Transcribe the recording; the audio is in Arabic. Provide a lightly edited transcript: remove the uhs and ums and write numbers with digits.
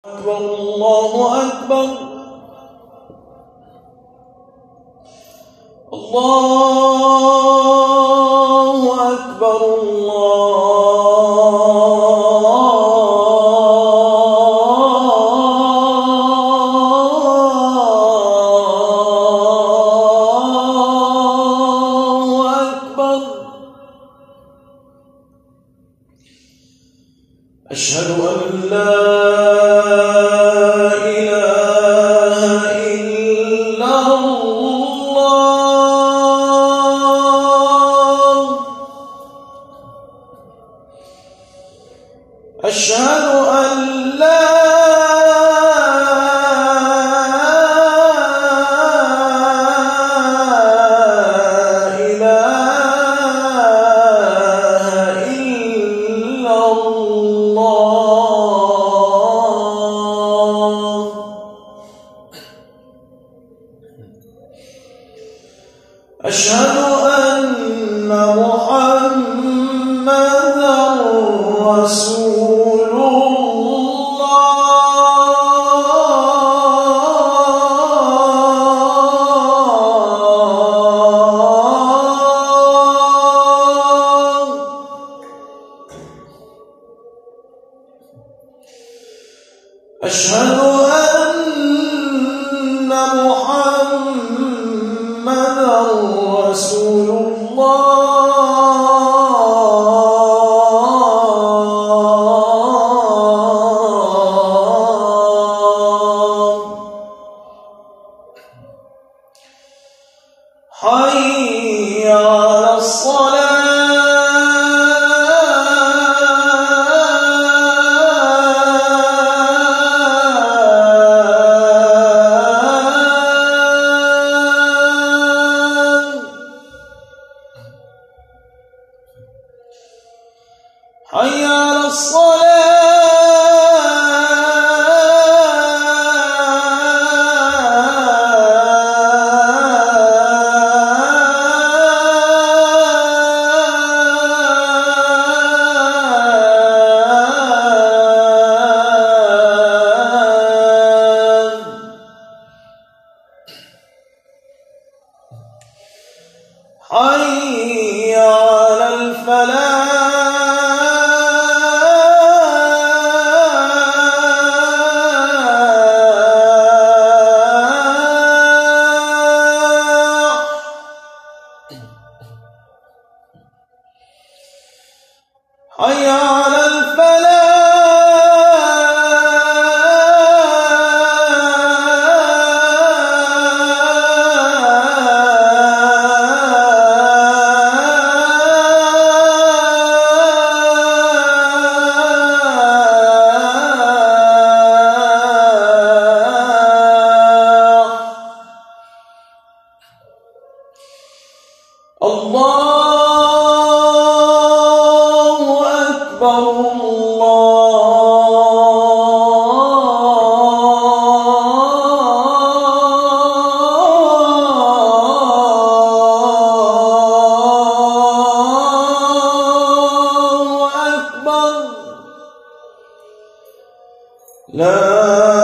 الله أكبر الله أكبر الله أكبر أشهد أن لا أشهد أن لا إله إلا الله أشهد أن محمدًا رسول أشهد أن محمدًا رسول الله حي على الصلاة حي على حي على الفلاح حي على الفلاح الله أكبر الله أكبر لا